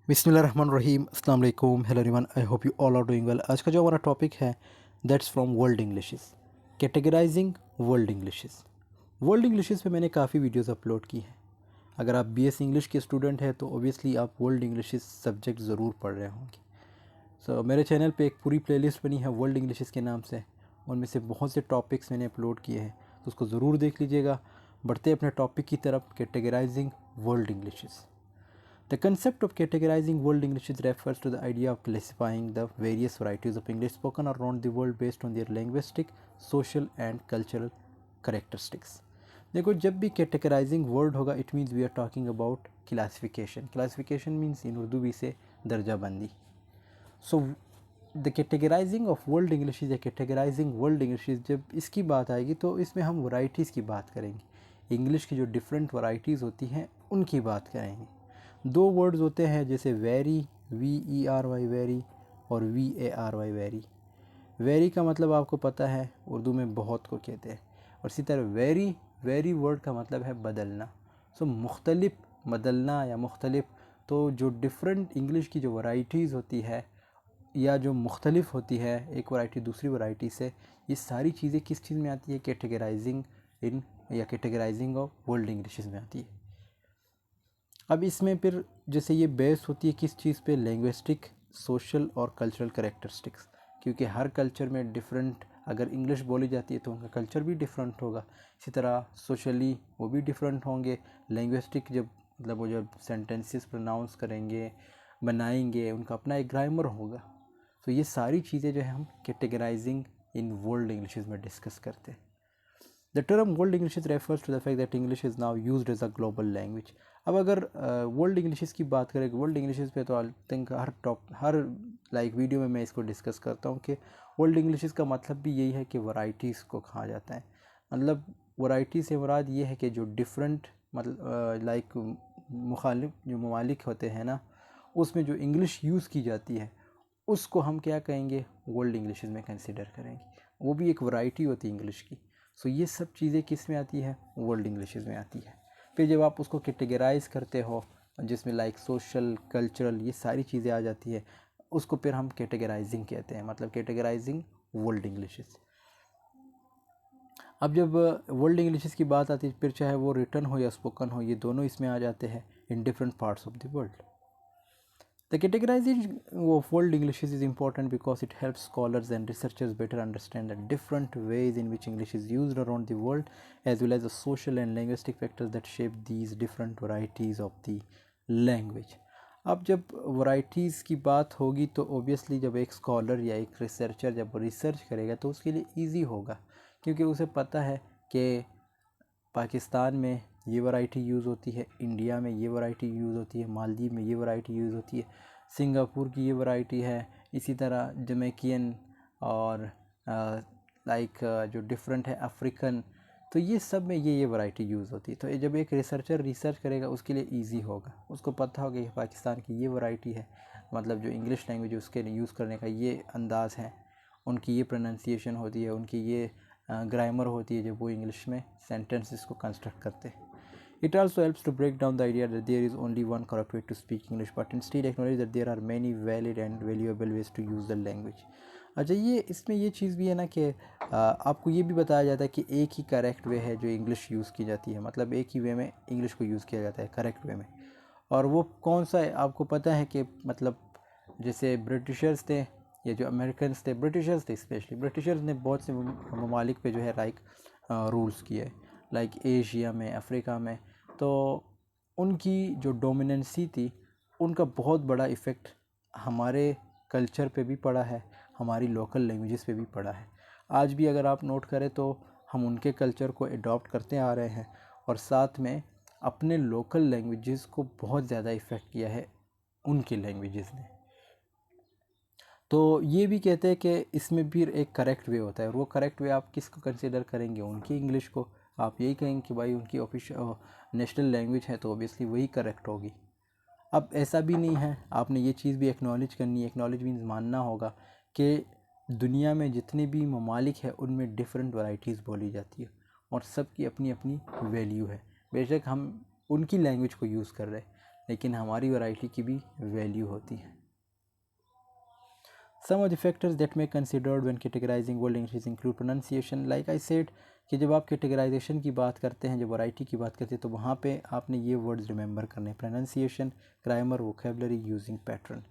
बिस्मिल्लाहिर्रहमानिर्रहीम अस्सलाम वालेकुम hello everyone I hope you all are doing well. आज का जो हमारा टॉपिक है that's from world Englishes, categorising world Englishes. World Englishes पे मैंने काफ़ी वीडियोस अपलोड की हैं। अगर आप बीएस इंग्लिश के स्टूडेंट हैं तो ओबियसली आप वर्ल्ड इंग्लिशेस सब्जेक्ट ज़रूर पढ़ रहे होंगे। मेरे चैनल पे एक पूरी प्लेलिस्ट बनी है वर्ल्ड इंग्लिशेस के नाम से, उनमें से बहुत से टॉपिक्स मैंने अपलोड किए हैं, तो उसको ज़रूर देख लीजिएगा। बढ़ते अपने टॉपिक की तरफ, categorising world Englishes. The concept of categorizing world English refers to the idea of classifying the various varieties of English spoken around the world based on their linguistic, social and cultural characteristics. देखो, जब भी categorizing word होगा it means we are talking about classification. Classification means in Urdu भी से दर्जा बंदी. So the categorizing of world English या categorizing world English जब इसकी बात आएगी तो इसमें हम varieties की बात करेंगे। इंग्लिश की जो डिफरेंट varieties होती हैं उनकी बात करेंगे। दो वर्ड्स होते हैं जैसे वेरी, VERY वेरी, और VARY वेरी। वेरी का मतलब आपको पता है उर्दू में बहुत को कहते हैं, और इसी तरह वेरी वर्ड का मतलब है बदलना। मुख्तलिफ, बदलना या मुख्तलिफ। तो जो डिफरेंट इंग्लिश की जो वैरायटीज़ होती है या जो मुख्तलिफ होती है एक वैरायटी दूसरी वैरायटी से, ये सारी चीज़ें किस चीज़ में आती है? कैटेगराइजिंग इन या कैटेगराइजिंग ऑफ वर्ल्ड इंग्लिशेस में आती है। अब इसमें फिर जैसे ये बेस होती है किस चीज़ पे? लैंग्विस्टिक, सोशल और कल्चरल करेक्टरिस्टिक्स, क्योंकि हर कल्चर में डिफरेंट, अगर इंग्लिश बोली जाती है तो उनका कल्चर भी डिफरेंट होगा। इसी तरह सोशली वो भी डिफरेंट होंगे। लैंग्विस्टिक जब मतलब वो जब सेंटेंसेस प्रोनाउंस करेंगे, बनाएंगे, उनका अपना एक ग्रामर होगा। तो ये सारी चीज़ें जो है हम कैटेगराइजिंग इन वर्ल्ड इंग्लिशेस में डिस्कस करते हैं। The term world English refers to the fact that English is now used as a global language. अब अगर वर्ल्ड इंग्लिशेस की बात करें, वर्ल्ड इंग्लिशेस पे तो आई थिंक हर वीडियो में मैं इसको डिस्कस करता हूँ कि वर्ल्ड इंग्लिशेस का मतलब भी यही है कि वैरायटीज़ को कहा जाता है। मतलब वैरायटी से मुराद ये है कि जो डिफरेंट मतलब मुखालिफ जो ममालिक होते हैं ना, उसमें जो इंग्लिश यूज़ की जाती है उसको हम क्या कहेंगे? वर्ल्ड इंग्लिशेस में कंसिडर करेंगे। वो भी एक वैरायटी होती है इंग्लिश की। ये सब चीज़ें किस में आती है? वर्ल्ड इंग्लिशेस में आती है। फिर जब आप उसको कैटेगराइज करते हो जिसमें सोशल, कल्चरल, ये सारी चीज़ें आ जाती है, उसको फिर हम कैटेगराइजिंग कहते हैं, मतलब कैटेगराइजिंग वर्ल्ड इंग्लिशेस। अब जब वर्ल्ड इंग्लिशेस की बात आती है, फिर चाहे वो रिटन हो या स्पोकन हो, ये दोनों इसमें आ जाते हैं in different parts of the world. The categorization of world English is important because it helps scholars and researchers better understand the different ways in which English is used around the world, as well as the social and linguistic factors that shape these different varieties of the language. अब जब varieties की बात होगी तो obviously जब एक scholar या एक researcher जब रिसर्च करेगा तो उसके लिए easy होगा, क्योंकि उसे पता है कि पाकिस्तान में ये वैरायटी यूज़ होती है, इंडिया में ये वैरायटी यूज़ होती है, मालदीव में ये वैरायटी यूज़ होती है, सिंगापुर की ये वैरायटी है, इसी तरह जमैकियन और जो डिफरेंट है अफ्रीकन, तो ये सब में ये वैरायटी यूज़ होती है। तो जब एक रिसर्चर रिसर्च करेगा उसके लिए इजी होगा, उसको पता होगा कि पाकिस्तान की ये वैरायटी है, मतलब जो इंग्लिश लैंग्वेज उसके लिए यूज़ करने का ये अंदाज़ है, उनकी ये प्रोनाउंसिएशन होती है, उनकी ये ग्रामर होती है जब वो इंग्लिश में सेंटेंसेस को कंस्ट्रक्ट करते हैं। It also helps to break down the idea that there is only one correct way to speak English, but instead acknowledge that there are many valid and valuable ways to use the language. अच्छा, ये इसमें ये चीज़ भी है ना कि आपको ये भी बताया जाता है कि एक ही करेक्ट वे है जो इंग्लिश यूज़ की जाती है, मतलब एक ही वे में इंग्लिश को यूज़ किया जाता है करेक्ट वे में। और वो कौन सा है आपको पता है कि मतलब जैसे ब्रिटिशर्स थे या जो अमेरिकन्स थे, ब्रिटिशर्स थे, स्पेशली ब्रिटिशर्स ने बहुत से ममालिक पे जो है रूल्स किए, एशिया में, अफ्रीका में। तो उनकी जो डोमिनेंसी थी उनका बहुत बड़ा इफ़ेक्ट हमारे कल्चर पे भी पड़ा है, हमारी लोकल लैंग्वेजेस पे भी पड़ा है। आज भी अगर आप नोट करें तो हम उनके कल्चर को एडॉप्ट करते आ रहे हैं, और साथ में अपने लोकल लैंग्वेजेस को बहुत ज़्यादा इफ़ेक्ट किया है उनकी लैंग्वेजेस ने। तो ये भी कहते हैं कि इसमें भी एक करेक्ट वे होता है, और वो करेक्ट वे आप किसको कंसिडर करेंगे? उनकी इंग्लिश को। आप यही कहेंगे कि भाई उनकी ऑफिशियल नेशनल लैंग्वेज है तो ऑब्वियसली वही करेक्ट होगी। अब ऐसा भी नहीं है, आपने ये चीज़ भी एक्नॉलेज करनी है। एक्नॉलेज मीन्स मानना होगा कि दुनिया में जितने भी ममालिक है उनमें डिफरेंट वैरायटीज़ बोली जाती है, और सबकी अपनी अपनी वैल्यू है। बेशक हम उनकी लैंग्वेज को यूज़ कर रहे हैं, लेकिन हमारी वैरायटी की भी वैल्यू होती है। Some of the factors that may considered when categorizing world English include pronunciation. Like I said कि जब आप कैटेगराइजेशन की बात करते हैं, जब वैरायटी की बात करते हैं, तो वहाँ पे आपने ये वर्ड्स रिमेंबर करने, pronunciation, grammar, vocabulary, using pattern.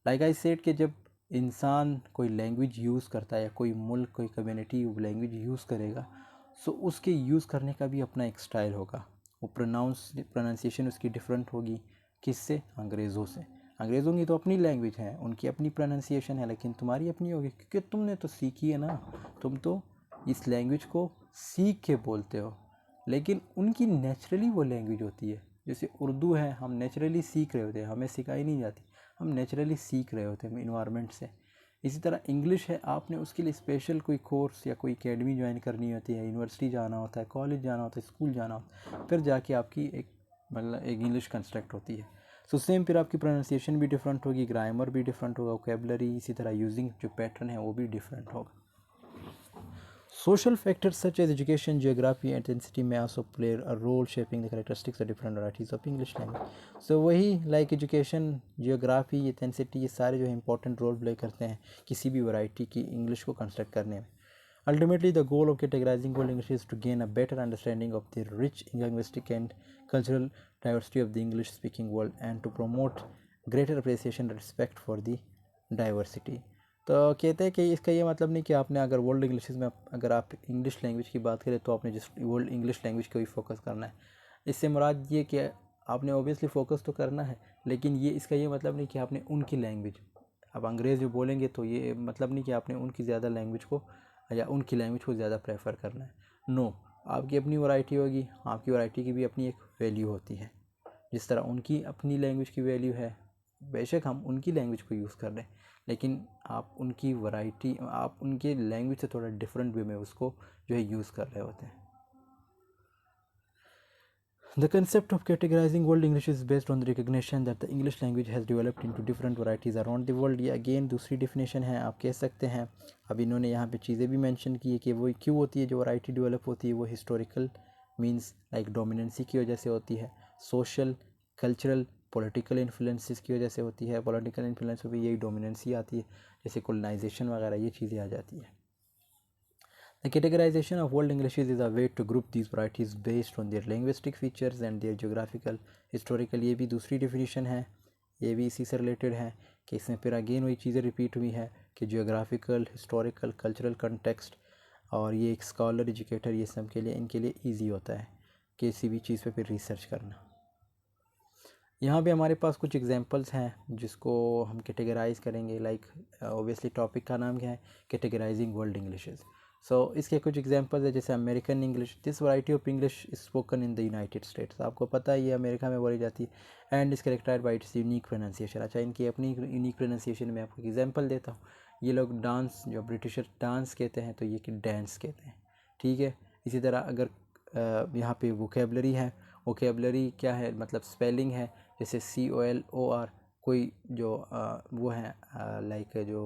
Like I said कि जब इंसान कोई लैंग्वेज यूज़ करता है या कोई मुल्क, कोई कम्युनिटी लैंग्वेज यूज़ करेगा, सो उसके यूज़ करने का भी अपना एक स्टाइल होगा। वो प्रोनाउंसिएशन उसकी डिफरेंट होगी। किससे? अंग्रेज़ों से। अंग्रेज़ों की तो अपनी लैंग्वेज है, उनकी अपनी प्रोनाउंसिएशन है, लेकिन तुम्हारी अपनी होगी, क्योंकि तुमने तो सीखी है ना, तुम तो इस लैंग्वेज को सीख के बोलते हो। लेकिन उनकी नेचुरली वो लैंग्वेज होती है। जैसे उर्दू है, हम नेचुरली सीख रहे होते हैं, हमें सिखाई नहीं जाती, हम नेचुरली सीख रहे होते हैं इन्वायरमेंट से। इसी तरह इंग्लिश है, आपने उसके लिए स्पेशल कोई कोर्स या कोई एकेडमी ज्वाइन करनी होती है, यूनिवर्सिटी जाना होता है, कॉलेज जाना होता है, स्कूल जाना होता है, फिर जाके आपकी एक मतलब एक इंग्लिश कंस्ट्रक्ट होती है। सो सेम फिर आपकी प्रोनाउंसिएशन भी डिफरेंट होगी, ग्रामर भी डिफरेंट होगा, वोकेबलरी, इसी तरह यूजिंग जो पैटर्न है वो भी डिफरेंट होगा। Social factors such as education, geography, and ethnicity may also play a role shaping the characteristics of different varieties of English language. So वही like education, geography, ethnicity, ये सारे जो है important role play करते हैं किसी भी variety की English को construct करने में। Ultimately, the goal of categorizing world English is to gain a better understanding of the rich linguistic and cultural diversity of the English-speaking world and to promote greater appreciation and respect for the diversity. तो कहते हैं कि इसका ये मतलब नहीं कि आपने अगर वर्ल्ड इंग्लिश में अगर आप इंग्लिश लैंग्वेज की बात करें तो आपने जिस वर्ल्ड इंग्लिश लैंग्वेज को ही फोकस करना है। इससे मुराद ये कि आपने ओबियसली फ़ोकस तो करना है, लेकिन ये इसका ये मतलब नहीं कि आपने उनकी लैंग्वेज, अब अंग्रेज़ जो बोलेंगे तो ये मतलब नहीं कि आपने उनकी ज़्यादा लैंग्वेज को या उनकी लैंग्वेज को ज़्यादा प्रेफर करना है। नो, आपकी अपनी वैरायटी होगी, आपकी वैरायटी की भी अपनी एक वैल्यू होती है। जिस तरह उनकी अपनी लैंग्वेज की वैल्यू है, बेशक हम उनकी लैंग्वेज को यूज़ कर रहे हैं, लेकिन आप उनकी वैरायटी, आप उनके लैंग्वेज से थोड़ा डिफरेंट वे में उसको जो है यूज़ कर रहे होते हैं। The concept of categorizing world English is based on the recognition that the English language has developed into different varieties around the world. ये अगेन दूसरी डिफिनेशन है, आप कह सकते हैं। अब इन्होंने यहाँ पे चीज़ें भी मेंशन की है कि वो क्यों होती है, जो वैरायटी डेवलप होती है वो हिस्टोरिकल मींस लाइक डोमिनेंसी की वजह से होती है, सोशल, कल्चरल, पॉलिटिकल इन्फ्लुएंसेस की वजह से होती है। पॉलिटिकल इन्फ्लुएंस में भी यही डोमिनेंसी आती है, जैसे कोलोनाइजेशन वगैरह ये चीज़ें आ जाती है। The categorization of world Englishes is a way to group these varieties based on their linguistic features and their geographical, historical, ये भी दूसरी definition है, ये भी इसी से related है कि इसमें फिर अगेन वही चीज़ें रिपीट हुई है कि geographical, historical, cultural context, और ये एक scholar, educator, ये सब के लिए इनके लिए easy होता है किसी भी चीज़ पे फिर रिसर्च करना। यहाँ पे हमारे पास कुछ एग्जांपल्स हैं जिसको हम कैटेगराइज करेंगे। लाइक ऑब्वियसली टॉपिक का नाम क्या है, कैटेगराइजिंग वर्ल्ड इंग्लिशेस। सो इसके कुछ एग्जांपल्स है, जैसे American English, this variety of English is spoken in the United States, आपको पता है ये अमेरिका में बोली जाती है, and is characterised by its unique pronunciation. अच्छा, इनकी अपनी यूनिक प्रोनाउंसिएशन में आपको एग्जांपल देता हूँ। ये लोग डांस, जो ब्रिटिशर डांस कहते हैं, तो ये कि डांस कहते हैं, ठीक है। इसी तरह अगर यहाँ पे वोकेबलरी है, वोकेबलरी क्या है, मतलब स्पेलिंग है, जैसे COLOR, कोई जो वो है लाइक जो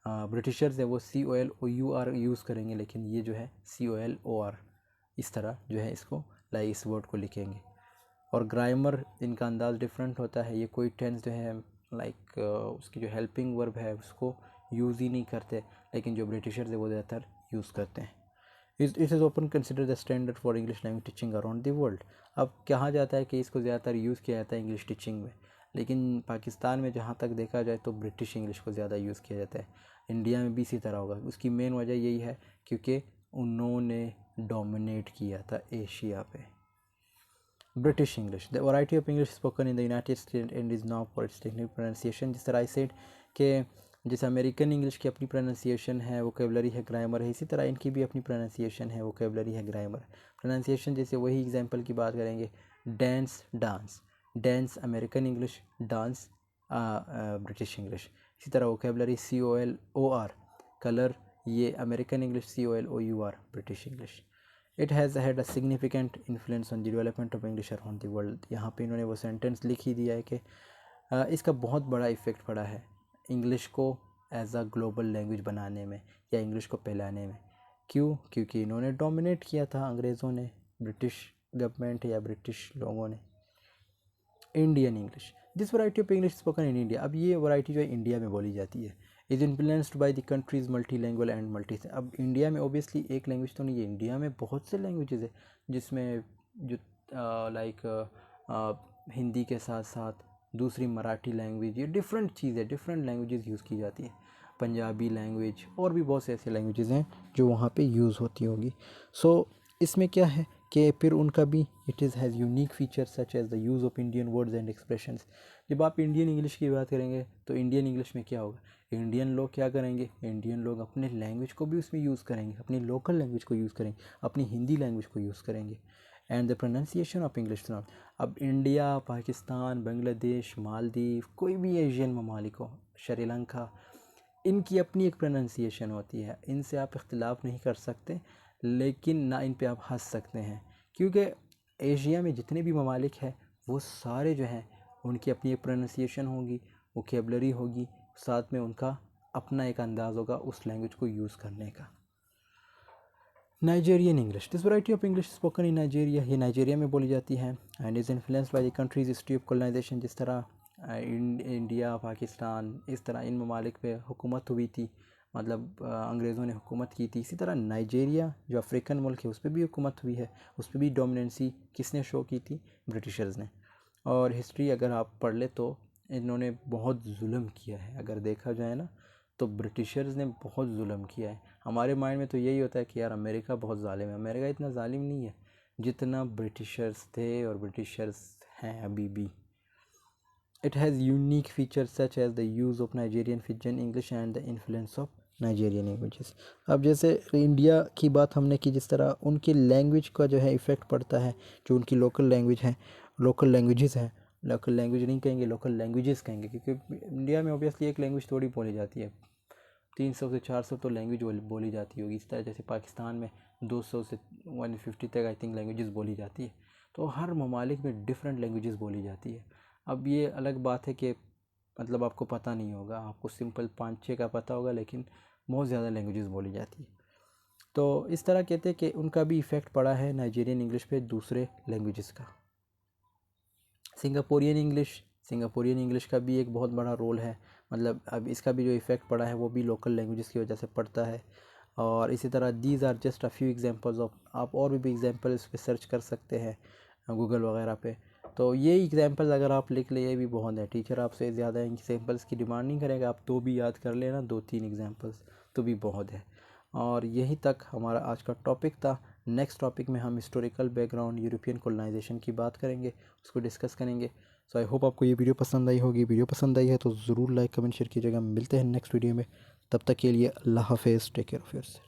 ब्रिटिशर्स है वो COLOUR यूज़ करेंगे, लेकिन ये जो है COLOR इस तरह जो है इसको लाइक इस वर्ड को लिखेंगे। और ग्रामर इनका अंदाज़ डिफरेंट होता है, ये कोई टेंस जो है लाइक उसकी जो हेल्पिंग वर्ब है उसको यूज़ ही नहीं करते, लेकिन जो ब्रिटिशर्स है वो ज़्यादातर यूज़ करते हैं। It is open consider the standard for English language teaching around the world. अब कहा जाता है कि इसको ज़्यादातर यूज़ किया जाता है इंग्लिश टीचिंग में, लेकिन पाकिस्तान में जहाँ तक देखा जाए तो ब्रिटिश इंग्लिश को ज़्यादा यूज़ किया जाता है। इंडिया में भी इसी तरह होगा। उसकी मेन वजह यही है क्योंकि उन्होंने डोमिनेट किया था एशिया पे। British English, the variety of English spoken in the United States and is now for its technical pronunciation। जिस तरह I said कि जैसे अमेरिकन इंग्लिश की अपनी प्रोनाउंसिएशन है, वोकेबलरी है, ग्रामर है, इसी तरह इनकी भी अपनी प्रोनाउंसिएशन है, वोकेबलरी है, ग्रामर। प्रोनाउंसिएशन जैसे वही एग्जांपल की बात करेंगे, dance, dance, dance American English, dance British English. इसी तरह वोकेबलरी COLOR, कलर, ये American English, COLOUR British English. It has had a significant influence on the development of English around the world. यहाँ पे इन्होंने वो सेंटेंस लिख ही दिया है कि इसका बहुत बड़ा इफ़ेक्ट पड़ा है इंग्लिश को एज अ ग्लोबल लैंग्वेज बनाने में या इंग्लिश को फैलाने में। क्यों? क्योंकि इन्होंने डोमिनेट किया था, अंग्रेज़ों ने, ब्रिटिश गवर्नमेंट या ब्रिटिश लोगों ने। Indian English, this variety of English spoken in India. अब ये वैरायटी जो है इंडिया में बोली जाती है, is influenced by the countries multi language and multi. अब इंडिया में ओबियसली एक लैंग्वेज तो नहीं है, इंडिया में बहुत से लैंग्वेजेस है जिसमें जो लाइक हिंदी के साथ साथ दूसरी मराठी लैंग्वेज, ये डिफरेंट चीज़ है, डिफरेंट लैंग्वेजेस यूज़ की जाती है, पंजाबी लैंग्वेज और भी बहुत से ऐसे लैंग्वेजेस हैं जो वहाँ पे यूज़ होती होंगी। सो इसमें क्या है कि फिर उनका भी it is has unique features such as the use of Indian words and expressions. जब आप इंडियन इंग्लिश की बात करेंगे तो इंडियन इंग्लिश में क्या होगा, इंडियन लोग क्या करेंगे, इंडियन लोग अपने लैंग्वेज को भी उसमें यूज़ करेंगे, अपनी लोकल लैंग्वेज को यूज़ करेंगे, अपनी हिंदी लैंग्वेज को यूज़ करेंगे। And the pronunciation of English सुना, अब इंडिया, पाकिस्तान, बांग्लादेश, मालदीव, कोई भी एशियन ममालिक हो, श्रीलंका, इनकी अपनी एक प्रोनाउंसिएशन होती है, इनसे आप इख्तिलाफ़ नहीं कर सकते, लेकिन ना इन पे आप हंस सकते हैं, क्योंकि एशिया में जितने भी ममालिक हैं वो सारे जो हैं उनकी अपनी एक प्रोनाउंसिएशन होगी, वोकेबलरी होगी, साथ में उनका अपना एक अंदाज़ होगा उस लैंग्वेज को यूज़ करने का। Nigerian English, this variety of English spoken in Nigeria, ये नाइजेरिया में बोली जाती है and is influenced by the country's history of colonisation. जिस तरह इंडिया, पाकिस्तान, इस तरह इन ममालिक पे हुकूमत हुई थी, मतलब अंग्रेज़ों ने हुकूमत की थी, इसी तरह नाइजेरिया जो अफ्रीकन मुल्क है उस पर भी हुकूमत हुई है, उस पर भी डोमिनेंसी किसने शो की थी, ब्रिटिशर्स ने। और हिस्ट्री अगर आप पढ़ ले तो इन्होंने बहुत जुल्म किया है, अगर देखा जाए ना तो ब्रिटिशर्स ने बहुत जुल्म किया है। हमारे माइंड में तो यही होता है कि यार अमेरिका बहुत ज़ालिम है, अमेरिका इतना ज़ालिम नहीं है जितना ब्रिटिशर्स थे और ब्रिटिशर्स हैं अभी भी। It has unique features such as the use of Nigerian pigeon English and the influence of Nigerian languages. अब जैसे इंडिया की बात हमने की, जिस तरह उनकी लैंग्वेज का जो है इफ़ेक्ट पड़ता है, जो उनकी लोकल लैंग्वेज है, लोकल लैंग्वेजेस हैं, लोकल लैंग्वेज नहीं कहेंगे, लोकल लैंग्वेजेस कहेंगे, क्योंकि इंडिया में ऑब्वियसली एक लैंग्वेज थोड़ी बोली जाती है, 300 से 400 तो लैंग्वेज बोली जाती होगी। इस तरह जैसे पाकिस्तान में 200 से 150 तक आई थिंक लैंग्वेजेस बोली जाती है, तो हर ममालिक में डिफरेंट लैंग्वेजेस बोली जाती है। अब ये अलग बात है कि मतलब आपको पता नहीं होगा, आपको सिंपल 5-6 का पता होगा, लेकिन बहुत ज़्यादा लैंग्वेजेस बोली जाती है। तो इस तरह कहते हैं कि उनका भी इफ़ेक्ट पड़ा है नाइजेरियन इंग्लिश पे दूसरे लैंग्वेजेस का। सिंगापुरियन इंग्लिश, सिंगापुरियन इंग्लिश का भी एक बहुत बड़ा रोल है, मतलब अब इसका भी जो इफ़ेक्ट पड़ा है वो भी लोकल लैंग्वेजेस की वजह से पड़ता है। और इसी तरह these are just a few examples of, आप और भी एग्जांपल इस पे सर्च कर सकते हैं गूगल वगैरह पे। तो ये एग्जांपल्स अगर आप लिख ले ये भी बहुत है, टीचर आपसे ज़्यादा एग्जांपल्स की डिमांड नहीं करेगा, आप तो भी याद कर लेना 2-3 एग्जांपल्स तो भी बहुत है। और यहीं तक हमारा आज का टॉपिक था। नेक्स्ट टॉपिक में हम हिस्टोरिकल बैकग्राउंड यूरोपियन कॉलोनाइजेशन की बात करेंगे, उसको डिस्कस करेंगे। सो आई होप आपको ये वीडियो पसंद आई होगी। वीडियो पसंद आई है तो ज़रूर लाइक कमेंट शेयर कीजिएगा। मिलते हैं नेक्स्ट वीडियो में, तब तक के लिए अल्लाह हाफ़िज़, टेक केयर ऑफ़ योरसेल्फ।